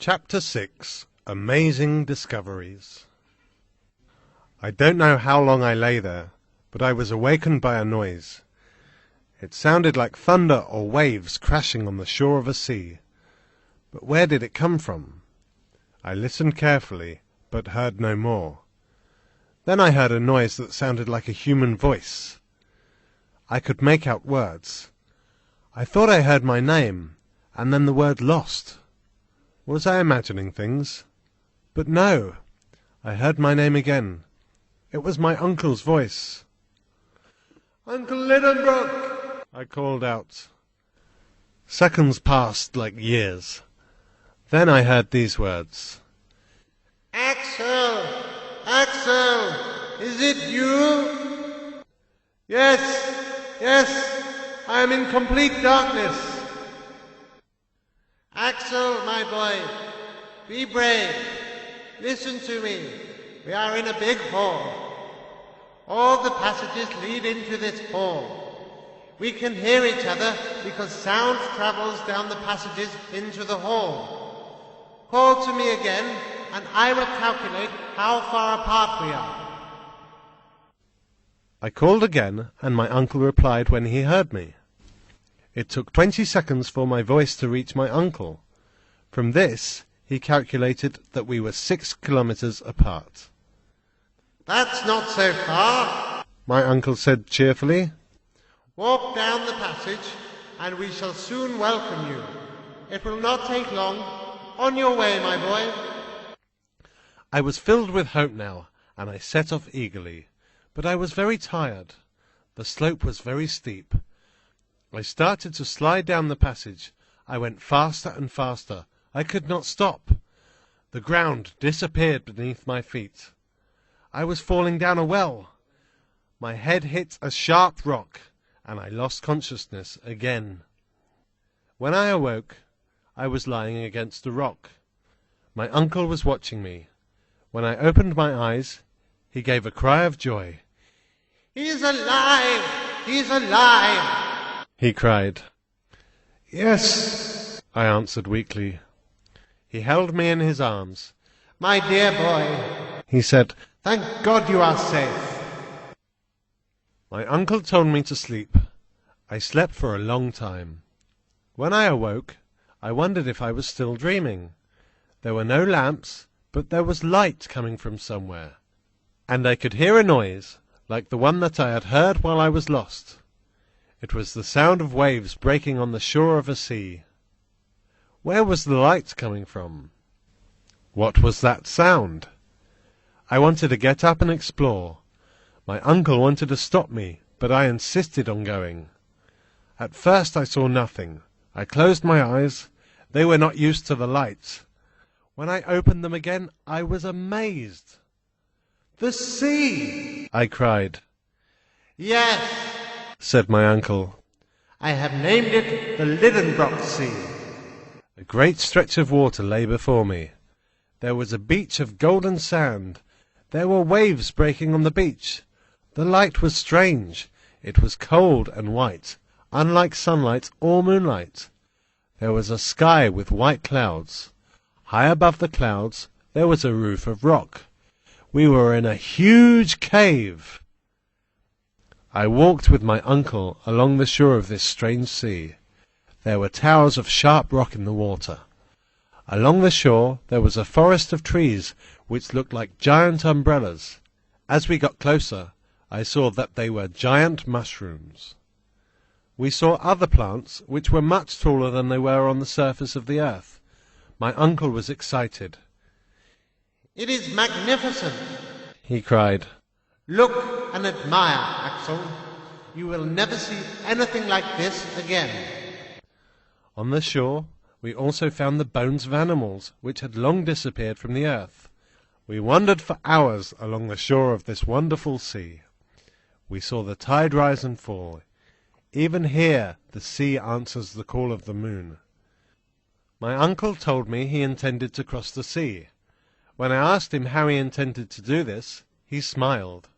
Chapter 6 Amazing Discoveries. I don't know how long I lay there, but I was awakened by a noise. It sounded like thunder or waves crashing on the shore of a sea. But where did it come from? I listened carefully, but heard no more. Then I heard a noise that sounded like a human voice. I could make out words. I thought I heard my name, and then the word lost. Was I imagining things? But no, I heard my name again. It was my uncle's voice. "Uncle Lidenbrook!" I called out. Seconds passed like years. Then I heard these words. "Axel! Axel! Is it you?" Yes, I am in complete darkness. "Axel, my boy, be brave. Listen to me. We are in a big hall. All the passages lead into this hall. We can hear each other because sound travels down the passages into the hall. Call to me again, and I will calculate how far apart we are." I called again, and my uncle replied when he heard me. It took 20 seconds for my voice to reach my uncle. From this, he calculated that we were 6 kilometers apart. "That's not so far," my uncle said cheerfully. "Walk down the passage, and we shall soon welcome you. It will not take long. On your way, my boy." I was filled with hope now, and I set off eagerly. But I was very tired. The slope was very steep. I started to slide down the passage. I went faster and faster. I could not stop. The ground disappeared beneath my feet. I was falling down a well. My head hit a sharp rock, and I lost consciousness again. When I awoke, I was lying against a rock. My uncle was watching me. When I opened my eyes, he gave a cry of joy. "He's alive! He's alive!" he cried. "Yes," I answered weakly. He held me in his arms. "My dear boy," he said, "thank God you are safe." My uncle told me to sleep. I slept for a long time. When I awoke, I wondered if I was still dreaming. There were no lamps, but there was light coming from somewhere, and I could hear a noise like the one that I had heard while I was lost. It was the sound of waves breaking on the shore of a sea. Where was the light coming from? What was that sound? I wanted to get up and explore. My uncle wanted to stop me, but I insisted on going. At first I saw nothing. I closed my eyes. They were not used to the light. When I opened them again, I was amazed. "The sea!" I cried. "Yes," said my uncle. "I have named it the Lidenbrock Sea." A great stretch of water lay before me. There was a beach of golden sand. There were waves breaking on the beach. The light was strange. It was cold and white, unlike sunlight or moonlight. There was a sky with white clouds. High above the clouds there was a roof of rock. We were in a huge cave. I walked with my uncle along the shore of this strange sea. There were towers of sharp rock in the water. Along the shore there was a forest of trees which looked like giant umbrellas. As we got closer, I saw that they were giant mushrooms. We saw other plants which were much taller than they were on the surface of the earth. My uncle was excited. "It is magnificent," he cried. "Look and admire, Axel. You will never see anything like this again." On the shore we also found the bones of animals which had long disappeared from the earth. We wandered for hours along the shore of this wonderful sea. We saw the tide rise and fall. Even here the sea answers the call of the moon. My uncle told me he intended to cross the sea. When I asked him how he intended to do this, he smiled.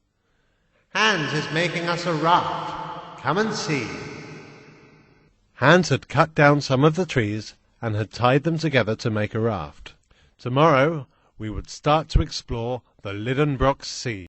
"Hans is making us a raft. Come and see." Hans had cut down some of the trees and had tied them together to make a raft. Tomorrow we would start to explore the Lidenbrock Sea.